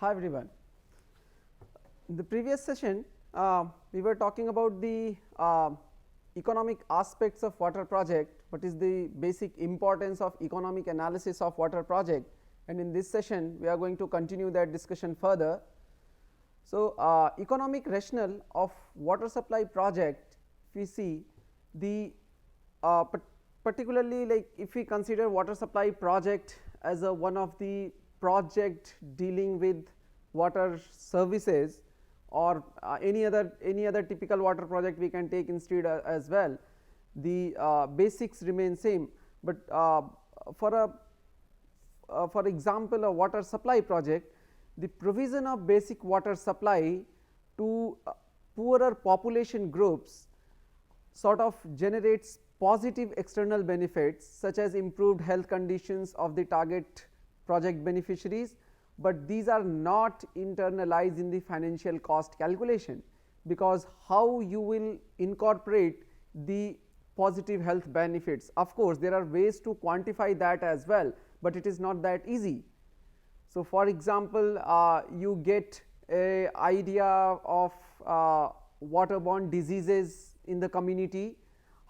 Hi everyone. In the previous session, we were talking about the economic aspects of water project, what is the basic importance of economic analysis of water project, and in this session we are going to continue that discussion further. So, economic rationale of water supply project, if we see the particularly like if we consider water supply project as a one of the project dealing with water services or any other typical water project we can take instead as well, the basics remain same, but for example a water supply project, the provision of basic water supply to poorer population groups sort of generates positive external benefits such as improved health conditions of the target project beneficiaries, but these are not internalized in the financial cost calculation, because how you will incorporate the positive health benefits. Of course, there are ways to quantify that as well, but it is not that easy. So, for example, you get a idea of waterborne diseases in the community,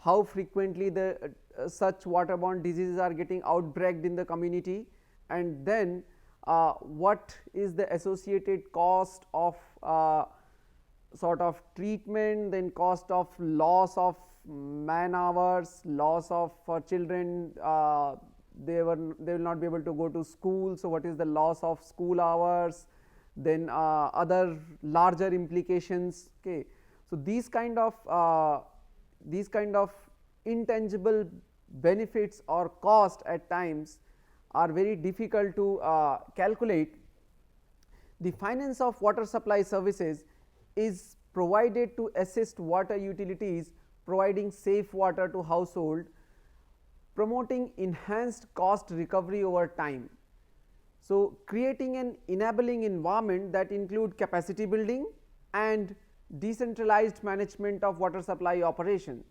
how frequently the such waterborne diseases are getting outbreaked in the community, and then what is the associated cost of sort of treatment, then cost of loss of man hours, loss of for children, they will not be able to go to school. So, what is the loss of school hours, then other larger implications. Okay. So, these kind of intangible benefits or cost at times are very difficult to calculate. The finance of water supply services is provided to assist water utilities providing safe water to household, promoting enhanced cost recovery over time. So, creating an enabling environment that include capacity building and decentralized management of water supply operation.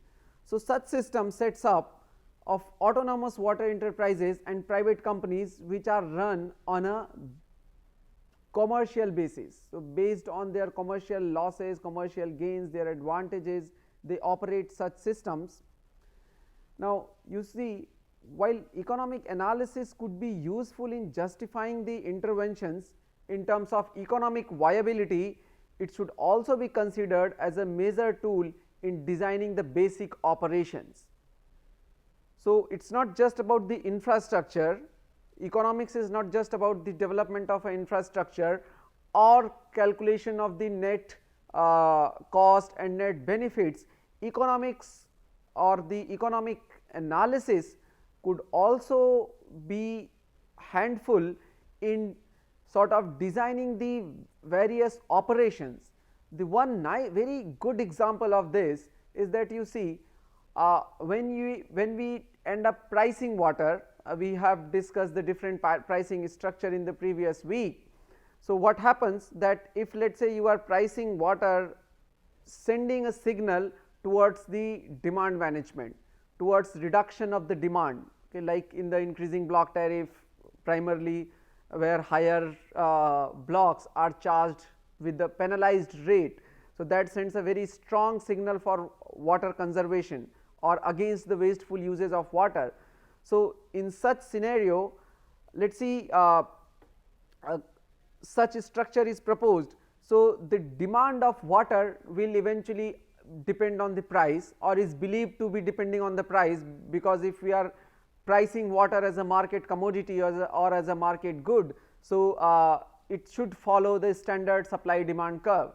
So, such system sets up of autonomous water enterprises and private companies which are run on a commercial basis. So, based on their commercial losses, commercial gains, their advantages, they operate such systems. Now, you see, while economic analysis could be useful in justifying the interventions in terms of economic viability, it should also be considered as a major tool in designing the basic operations. So, it is not just about the infrastructure, economics is not just about the development of an infrastructure or calculation of the net cost and net benefits. Economics or the economic analysis could also be handful in sort of designing the various operations. The one very good example of this is that you see when we end up pricing water, we have discussed the different pricing structure in the previous week. So, what happens that if let us say you are pricing water, sending a signal towards the demand management, towards reduction of the demand, okay, like in the increasing block tariff primarily, where higher blocks are charged with the penalized rate. So, that sends a very strong signal for water conservation or against the wasteful uses of water. So, in such scenario, let us see such structure is proposed. So, the demand of water will eventually depend on the price or is believed to be depending on the price, because if we are pricing water as a market commodity or as a market good, so it should follow the standard supply demand curve.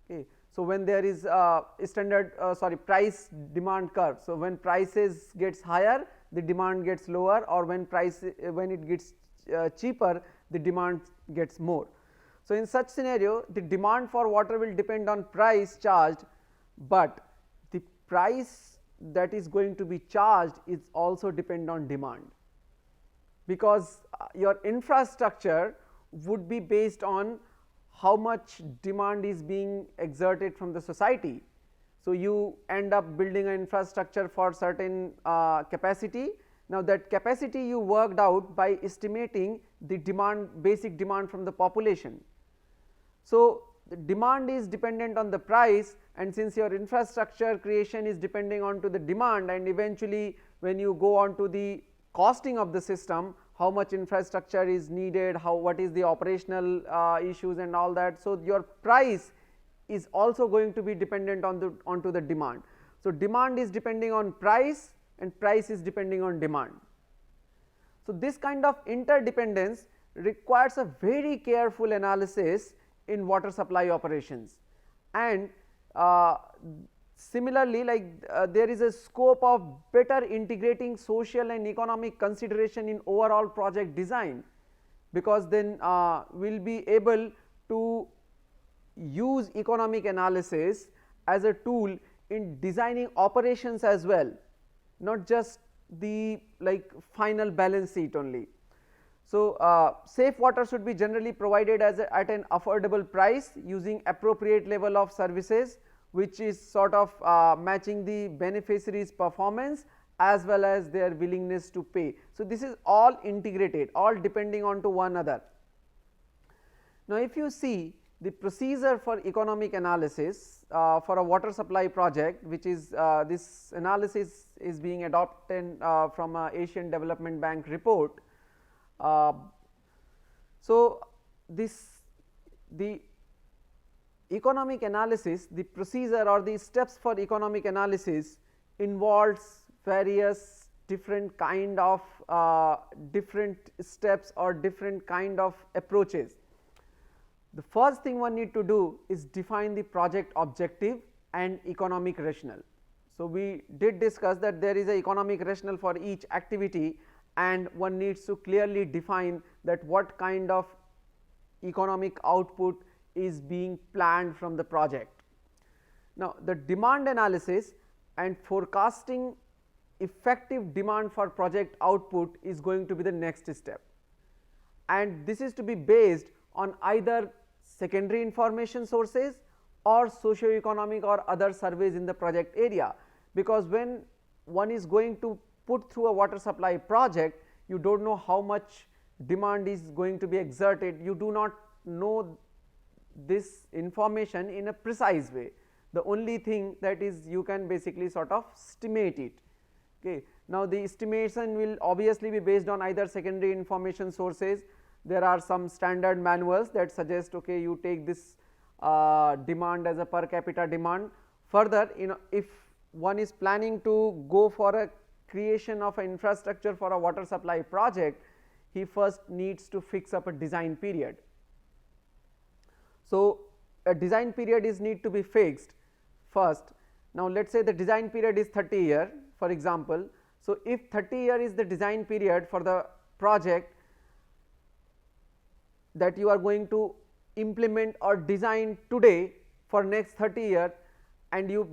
Okay. So, when there is standard price demand curve, so when prices gets higher, the demand gets lower, or when it gets cheaper, the demand gets more. So, in such scenario, the demand for water will depend on price charged, but the price that is going to be charged is also depend on demand, because your infrastructure would be based on how much demand is being exerted from the society. So, you end up building an infrastructure for certain capacity. Now, that capacity you worked out by estimating the demand, basic demand from the population. So, the demand is dependent on the price, and since your infrastructure creation is depending on to the demand, and eventually when you go on to the costing of the system, how much infrastructure is needed, what is the operational issues and all that. So, your price is also going to be dependent on the demand. So, demand is depending on price and price is depending on demand. So, this kind of interdependence requires a very careful analysis in water supply operations, and similarly, there is a scope of better integrating social and economic consideration in overall project design, because then we will be able to use economic analysis as a tool in designing operations as well, not just the final balance sheet only. So, safe water should be generally provided at an affordable price using appropriate level of services, which is sort of matching the beneficiaries' performance as well as their willingness to pay. So, this is all integrated, all depending on to one another. Now, if you see the procedure for economic analysis for a water supply project, which is this analysis is being adopted from a Asian Development Bank report. So, the economic analysis, the procedure or the steps for economic analysis involves various different kind of different steps or different kind of approaches. The first thing one need to do is define the project objective and economic rationale. So, we did discuss that there is a economic rationale for each activity, and one needs to clearly define that what kind of economic output is being planned from the project. Now, the demand analysis and forecasting effective demand for project output is going to be the next step, and this is to be based on either secondary information sources or socio-economic or other surveys in the project area, because when one is going to put through a water supply project, you do not know how much demand is going to be exerted, you do not know this information in a precise way. The only thing that is you can basically sort of estimate it. Okay. Now, the estimation will obviously be based on either secondary information sources. There are some standard manuals that suggest, okay, you take this demand as a per capita demand. Further, if one is planning to go for a creation of an infrastructure for a water supply project, he first needs to fix up a design period. So, a design period is need to be fixed first. Now, let us say the design period is 30 year for example. So, if 30 year is the design period for the project that you are going to implement or design today for next 30 year, and you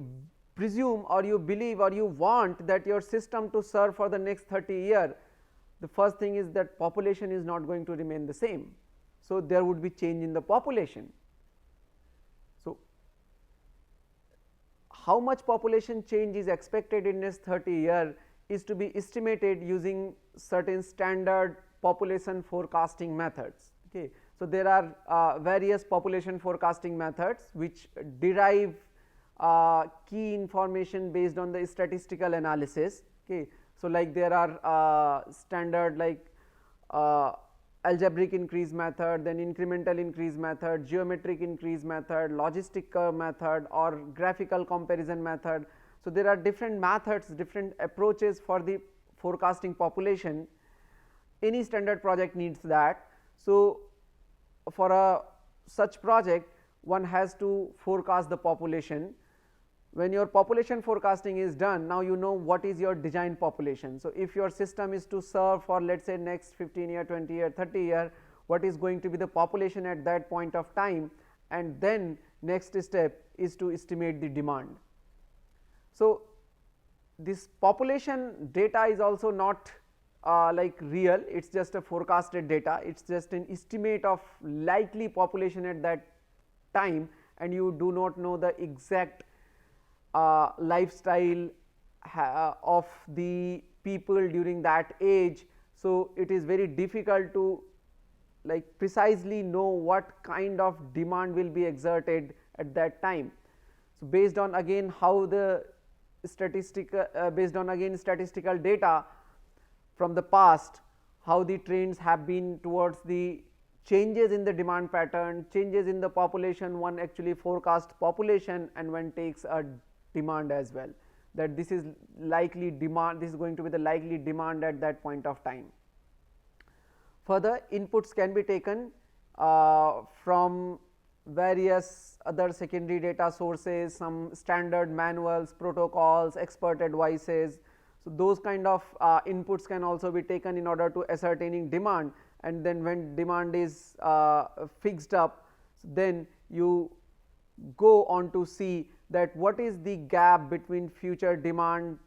presume or you believe or you want that your system to serve for the next 30 year, the first thing is that population is not going to remain the same. So, there would be change in the population. So, how much population change is expected in next 30 year is to be estimated using certain standard population forecasting methods. Okay. So, there are various population forecasting methods which derive key information based on the statistical analysis. Okay. So, like there are standard like algebraic increase method, then incremental increase method, geometric increase method, logistic curve method or graphical comparison method. So, there are different methods, different approaches for the forecasting population. Any standard project needs that. So, for a such project one has to forecast the population. When your population forecasting is done, now you know what is your design population. So, if your system is to serve for let us say next 15 year, 20 year, 30 year, what is going to be the population at that point of time, and then next step is to estimate the demand. So, this population data is also not like real, it is just a forecasted data, it is just an estimate of likely population at that time, and you do not know the exact lifestyle of the people during that age. So, it is very difficult to like precisely know what kind of demand will be exerted at that time. So, based on again how the statistical based on again statistical data from the past, how the trends have been towards the changes in the demand pattern, changes in the population, one actually forecast population and one takes a demand as well, that this is likely demand, this is going to be the likely demand at that point of time. Further, inputs can be taken from various other secondary data sources, some standard manuals, protocols, expert advices. So, those kind of inputs can also be taken in order to ascertaining demand, and then when demand is fixed up, then you go on to see that what is the gap between future demand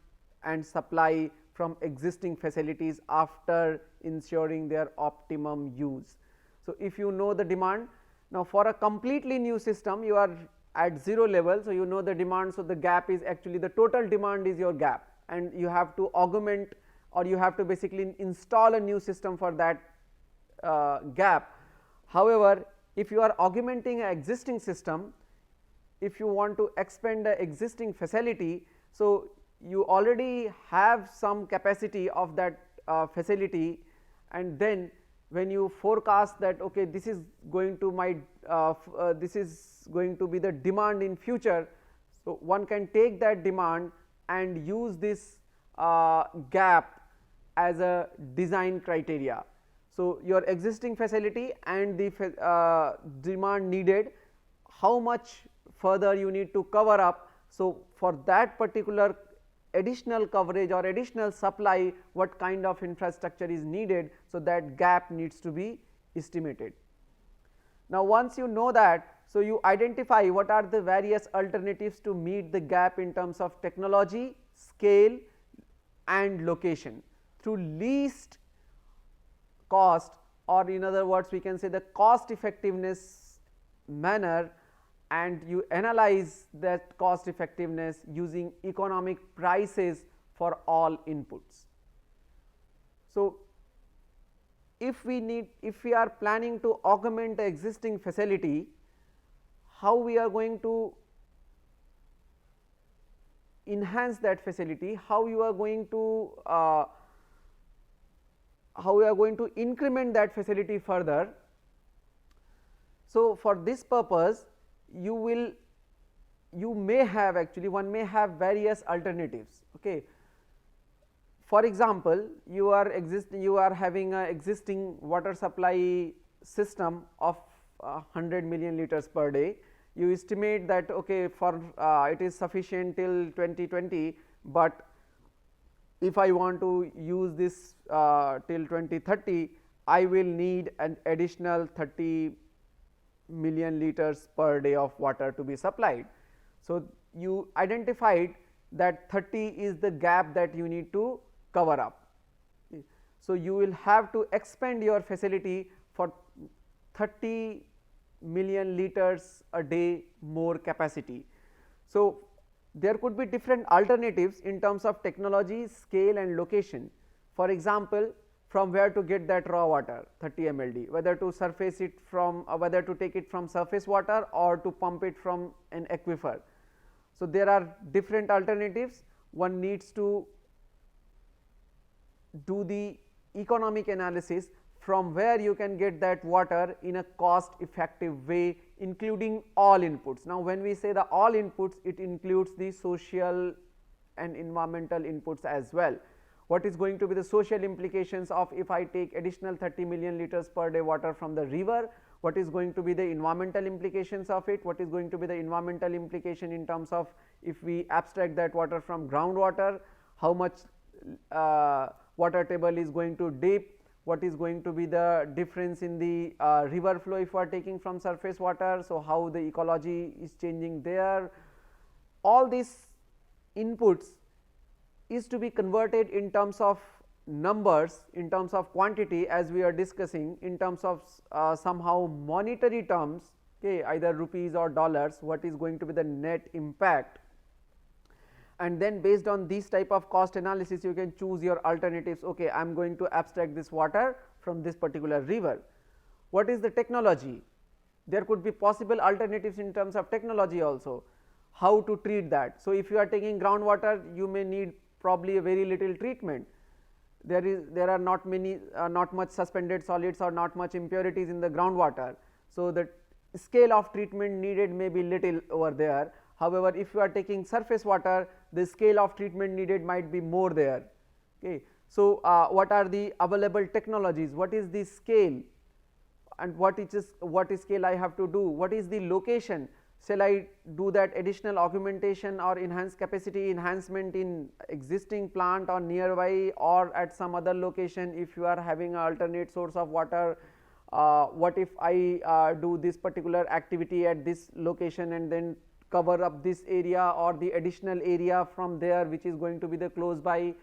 and supply from existing facilities after ensuring their optimum use. So, if you know the demand, now for a completely new system you are at 0 level. So, you know the demand. So, the gap is actually the total demand is your gap, and you have to augment or you have to basically install a new system for that gap. However, if you are augmenting an existing system, if you want to expand the existing facility, so you already have some capacity of that facility, and then when you forecast that okay, this is going to my this is going to be the demand in future. So, one can take that demand and use this gap as a design criteria. So, your existing facility and the demand needed, how much further you need to cover up. So, for that particular additional coverage or additional supply, what kind of infrastructure is needed. So, that gap needs to be estimated. Now, once you know that, so you identify what are the various alternatives to meet the gap in terms of technology, scale and location through least cost, or in other words we can say the cost effectiveness manner, and you analyze that cost effectiveness using economic prices for all inputs. So, if we are planning to augment the existing facility, how we are going to enhance that facility, how you are going to increment that facility further. So, for this purpose you may have actually one may have various alternatives. Okay. For example, you are having a existing water supply system of 100 million liters per day. You estimate that okay, for it is sufficient till 2020, but if I want to use this till 2030, I will need an additional 30 million liters per day of water to be supplied. So, you identified that 30 is the gap that you need to cover up. So, you will have to expand your facility for 30 million liters a day more capacity. So, there could be different alternatives in terms of technology, scale and location. For example, from where to get that raw water 30 MLD, whether to surface it from whether to take it from surface water or to pump it from an aquifer. So, there are different alternatives. One needs to do the economic analysis from where you can get that water in a cost effective way, including all inputs. Now, when we say the all inputs, it includes the social and environmental inputs as well. What is going to be the social implications of if I take additional 30 million liters per day water from the river? What is going to be the environmental implications of it? What is going to be the environmental implication in terms of if we abstract that water from groundwater, how much water table is going to dip? What is going to be the difference in the river flow if we are taking from surface water? So, how the ecology is changing there? All these inputs is to be converted in terms of numbers, in terms of quantity, as we are discussing, in terms of somehow monetary terms, okay, either rupees or dollars, what is going to be the net impact, and then based on these type of cost analysis you can choose your alternatives. Okay, I am going to abstract this water from this particular river. what is the technology, there could be possible alternatives in terms of technology also, how to treat that. So, if you are taking groundwater, you may need probably a very little treatment. There are not many not much suspended solids or not much impurities in the groundwater. So, the scale of treatment needed may be little over there. However, if you are taking surface water, the scale of treatment needed might be more there. Okay. So, what are the available technologies, what is the scale, and what scale I have to do, what is the location, shall I do that additional augmentation or enhanced capacity enhancement in existing plant or nearby or at some other location. If you are having an alternate source of water, what if I do this particular activity at this location and then cover up this area or the additional area from there which is going to be the close by.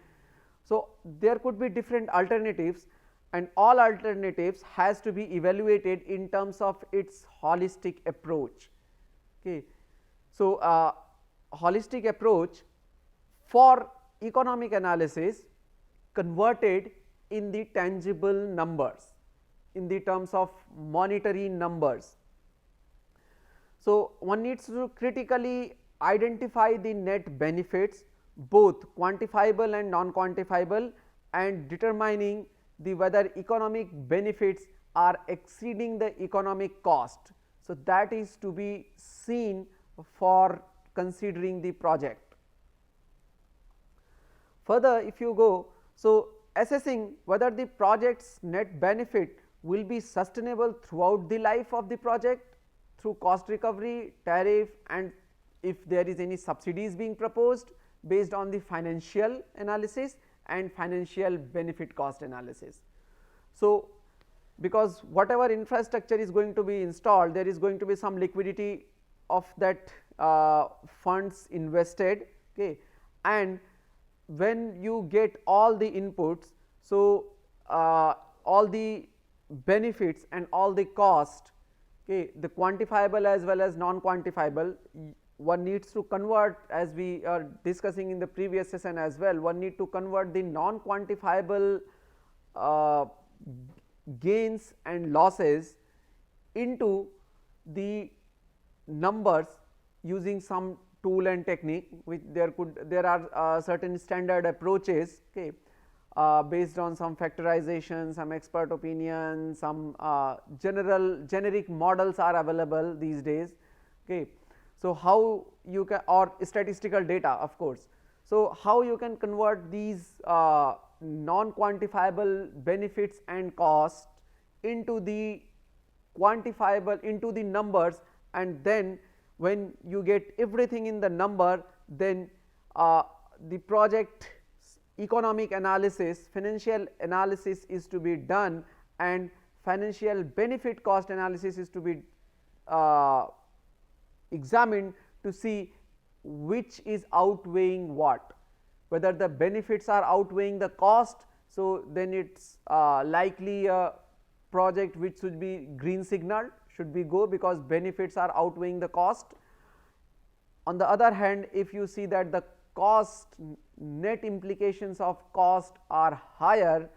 So, there could be different alternatives, and all alternatives has to be evaluated in terms of its holistic approach. Okay. So, holistic approach for economic analysis converted in the tangible numbers, in the terms of monetary numbers. So, one needs to critically identify the net benefits, both quantifiable and non quantifiable, and determining the whether economic benefits are exceeding the economic cost. So, that is to be seen for considering the project. Further, if you go, so assessing whether the project's net benefit will be sustainable throughout the life of the project through cost recovery, tariff, and if there is any subsidies being proposed based on the financial analysis and financial benefit cost analysis. So, because whatever infrastructure is going to be installed, there is going to be some liquidity of that funds invested, okay, and when you get all the inputs, so all the benefits and all the cost, okay, the quantifiable as well as non quantifiable, one needs to convert, as we are discussing in the previous session as well, one need to convert the non quantifiable gains and losses into the numbers using some tool and technique, which there are certain standard approaches, okay, based on some factorization, some expert opinion, some generic models are available these days, okay. So, how you can, or statistical data of course. So, how you can convert these non quantifiable benefits and cost into the quantifiable, into the numbers, and then when you get everything in the number, then the project economic analysis, financial analysis is to be done, and financial benefit cost analysis is to be examined to see which is outweighing what, whether the benefits are outweighing the cost. So, then it is likely a project which should be green signaled, should be go, because benefits are outweighing the cost. On the other hand, if you see that the cost, net implications of cost are higher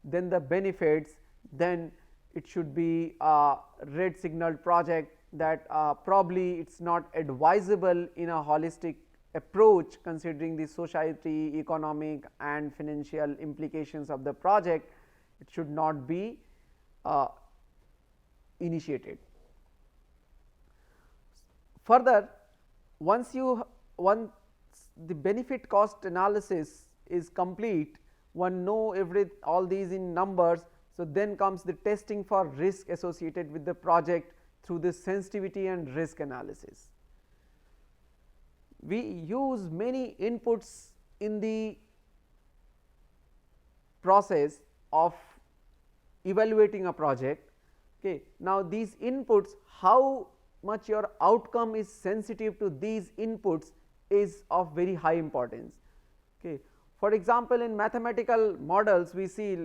than the benefits, then it should be a red signaled project, that probably it is not advisable in a holistic approach considering the society, economic and financial implications of the project. It should not be initiated. Further, once the benefit cost analysis is complete, one know all these in numbers. So, then comes the testing for risk associated with the project through the sensitivity and risk analysis. We use many inputs in the process of evaluating a project. Okay. Now, these inputs, how much your outcome is sensitive to these inputs is of very high importance. Okay. For example, in mathematical models, we see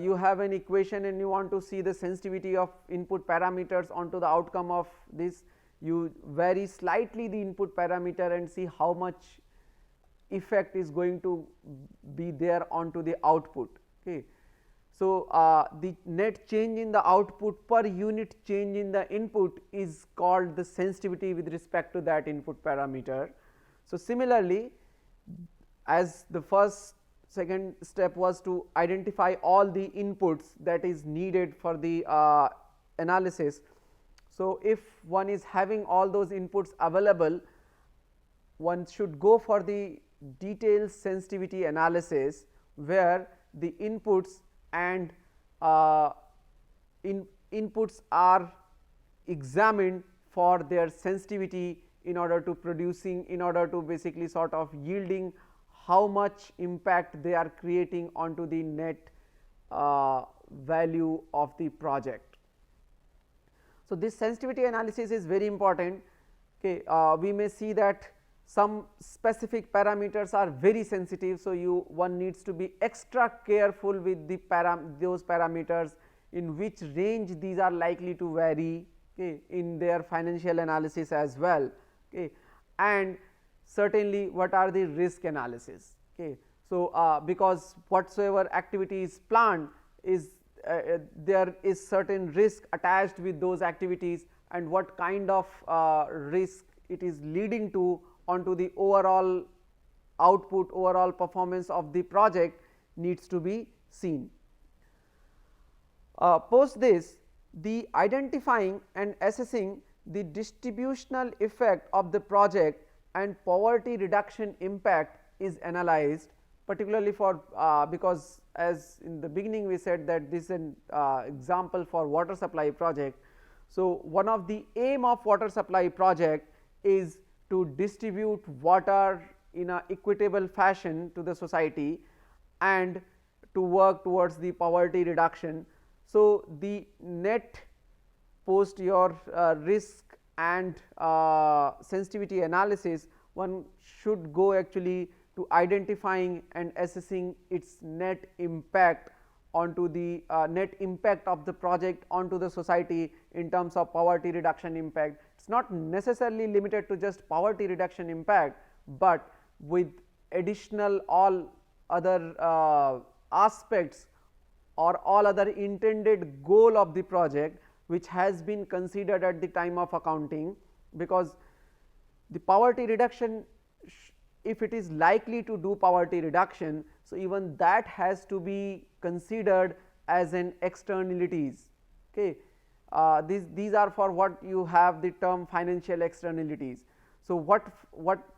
you have an equation and you want to see the sensitivity of input parameters onto the outcome of this. You vary slightly the input parameter and see how much effect is going to be there onto the output. Okay. So, the net change in the output per unit change in the input is called the sensitivity with respect to that input parameter. So, similarly, as the second step was to identify all the inputs that is needed for the analysis. So, if one is having all those inputs available, one should go for the detailed sensitivity analysis, where the inputs and inputs are examined for their sensitivity in order to basically sort of yielding how much impact they are creating onto the net value of the project. So, this sensitivity analysis is very important. Okay, we may see that some specific parameters are very sensitive. So, one needs to be extra careful with the those parameters, in which range these are likely to vary, okay, in their financial analysis as well. Okay, and certainly what are the risk analysis. Okay. So, because whatsoever activity is planned is there is certain risk attached with those activities, and what kind of risk it is leading to onto the overall output, overall performance of the project needs to be seen. Post this, the identifying and assessing the distributional effect of the project and poverty reduction impact is analyzed, particularly for because as in the beginning we said that this is an example for water supply project. So, one of the aim of water supply project is to distribute water in a equitable fashion to the society and to work towards the poverty reduction. So, the net post your risk and sensitivity analysis, one should go actually to identifying and assessing its net impact onto the net impact of the project onto the society in terms of poverty reduction impact. It is not necessarily limited to just poverty reduction impact, but with additional all other aspects or all other intended goal of the project which has been considered at the time of accounting, because the poverty reduction, if it is likely to do poverty reduction, so even that has to be considered as an externalities. Okay. These are for what you have the term financial externalities. So, what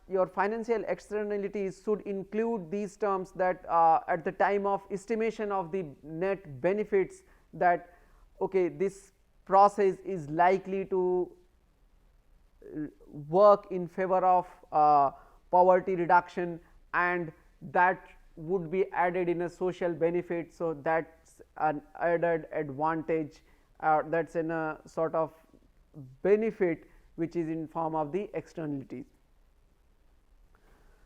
your financial externalities should include these terms, that at the time of estimation of the net benefits, that okay, this process is likely to work in favor of poverty reduction, and that would be added in a social benefit. So, that is an added advantage, that is in a sort of benefit which is in form of the externalities.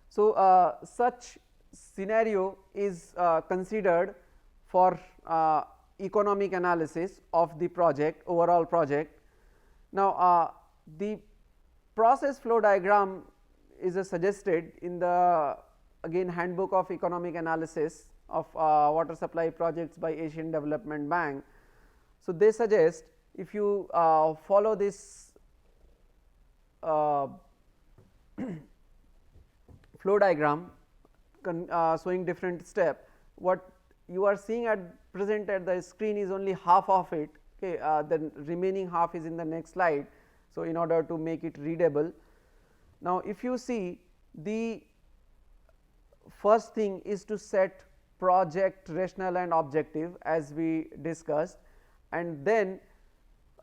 So, such scenario is considered for economic analysis of the project, overall project. Now, the process flow diagram is suggested in the again handbook of economic analysis of water supply projects by Asian Development Bank. So, they suggest if you follow this flow diagram showing different step, what you are seeing at present at the screen is only half of it. Okay, the remaining half is in the next slide. So, in order to make it readable, now if you see, the first thing is to set project rationale and objective as we discussed, and then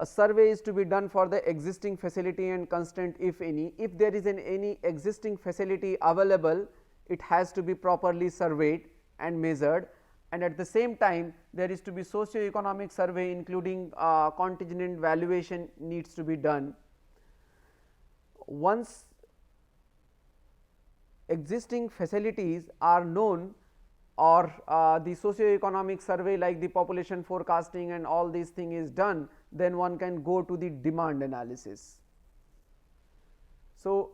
a survey is to be done for the existing facility and constraint, if any. If there is any existing facility available, it has to be properly surveyed and measured, and at the same time there is to be socio-economic survey, including contingent valuation needs to be done. Once existing facilities are known, or the socio-economic survey like the population forecasting and all these thing is done, then one can go to the demand analysis. So,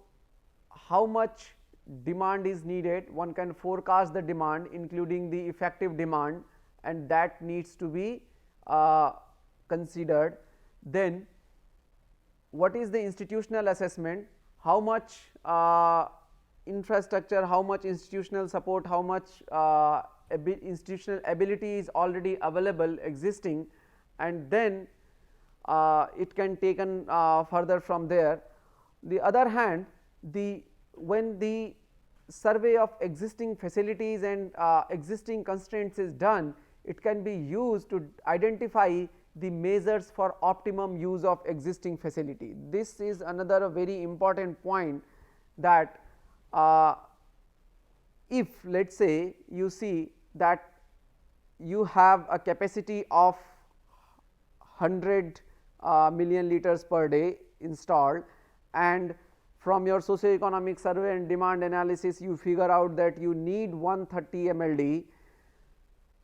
how much demand is needed, one can forecast the demand including the effective demand, and that needs to be considered. Then what is the institutional assessment, how much infrastructure, how much institutional support, how much institutional ability is already available existing, and then it can taken further from there. The other hand, when the survey of existing facilities and existing constraints is done, it can be used to identify the measures for optimum use of existing facility. This is another very important point, that if let us say you see that you have a capacity of 100 million liters per day installed, and from your socio-economic survey and demand analysis you figure out that you need 130 MLD.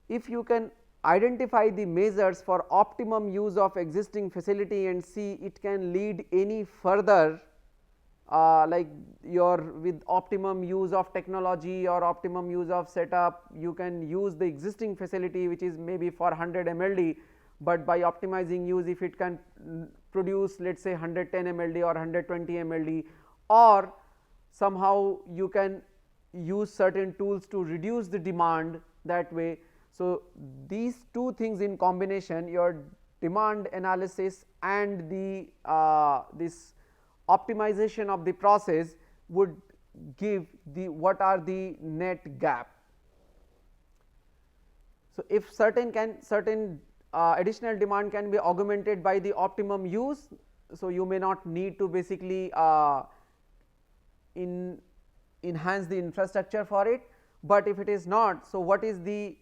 If you can identify the measures for optimum use of existing facility and see it can lead any further, like your with optimum use of technology or optimum use of setup, you can use the existing facility which is maybe for 100 MLD, but by optimizing use, if it can produce let us say 110 MLD or 120 MLD, or somehow you can use certain tools to reduce the demand that way. So, these two things in combination, your demand analysis and the this optimization of the process, would give the what are the net gap. So, if certain additional demand can be augmented by the optimum use, so you may not need to basically enhance the infrastructure for it, but if it is not, so what is the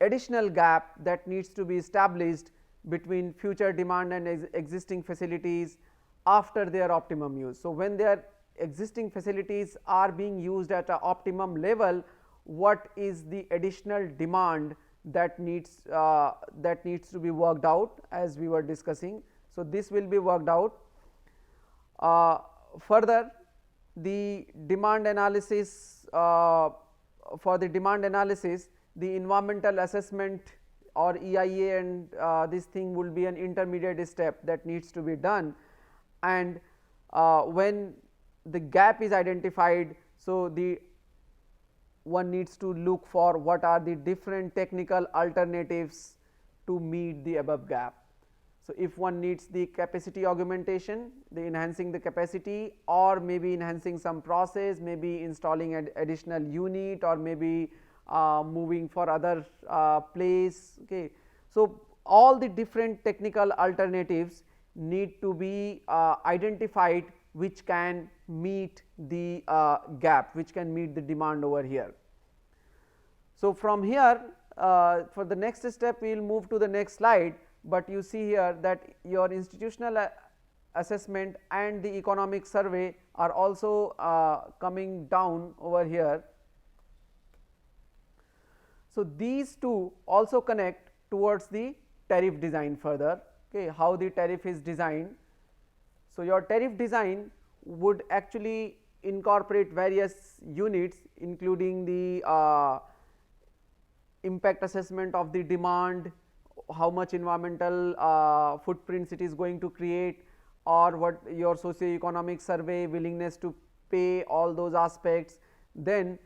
additional gap that needs to be established between future demand and existing facilities after their optimum use. So, when their existing facilities are being used at an optimum level, what is the additional demand that needs to be worked out, as we were discussing. So, this will be worked out. Further, the demand analysis, for the demand analysis, the environmental assessment or EIA and this thing will be an intermediate step that needs to be done, and when the gap is identified, so the one needs to look for what are the different technical alternatives to meet the above gap. So, if one needs the capacity augmentation, the enhancing the capacity, or maybe enhancing some process, maybe installing an additional unit, or maybe moving for other place. Okay. So, all the different technical alternatives need to be identified which can meet the gap, which can meet the demand over here. So, from here for the next step we will move to the next slide, but you see here that your institutional assessment and the economic survey are also coming down over here. So, these two also connect towards the tariff design further, okay, how the tariff is designed. So, your tariff design would actually incorporate various units, including the impact assessment of the demand, how much environmental footprints it is going to create, or what your socio-economic survey, willingness to pay, all those aspects. Then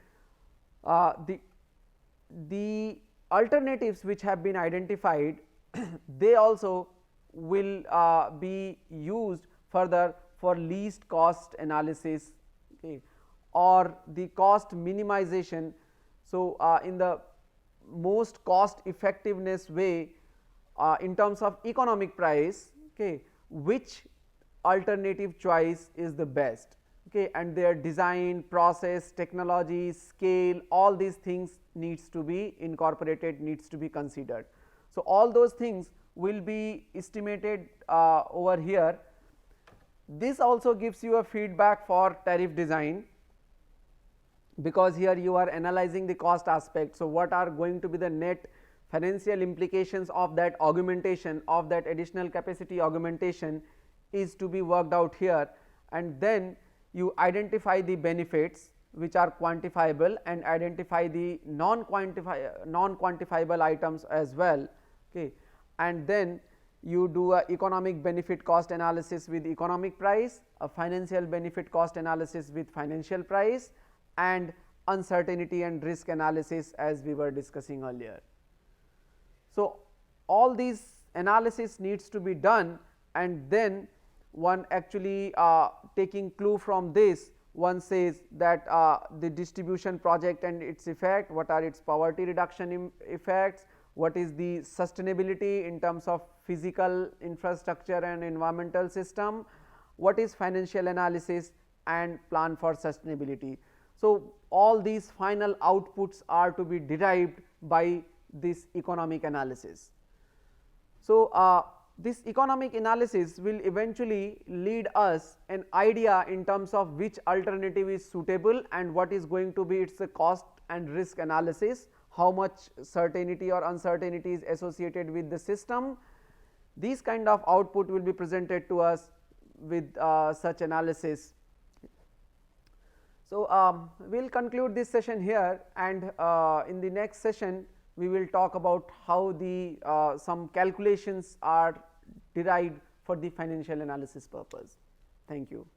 the alternatives which have been identified they also will be used further for least cost analysis, okay, or the cost minimization. So, in the most cost effectiveness way in terms of economic price, okay, which alternative choice is the best, okay, and their design, process, technology, scale, all these things needs to be incorporated, needs to be considered. So, all those things will be estimated over here. This also gives you a feedback for tariff design, because here you are analyzing the cost aspect. So, what are going to be the net financial implications of that augmentation, of that additional capacity augmentation is to be worked out here, and then you identify the benefits, which are quantifiable and identify the non-quantifiable items as well. Okay. And then you do a economic benefit cost analysis with economic price, a financial benefit cost analysis with financial price, and uncertainty and risk analysis as we were discussing earlier. So, all these analysis needs to be done, and then one actually taking clue from this, one says that the distribution project and its effect, what are its poverty reduction effects, what is the sustainability in terms of physical infrastructure and environmental system, what is financial analysis, and plan for sustainability. So, all these final outputs are to be derived by this economic analysis. So, this economic analysis will eventually lead us an idea in terms of which alternative is suitable and what is going to be its cost and risk analysis, how much certainty or uncertainty is associated with the system. These kind of output will be presented to us with such analysis. So, we will conclude this session here, and in the next session we will talk about how the some calculations are derived for the financial analysis purpose. Thank you.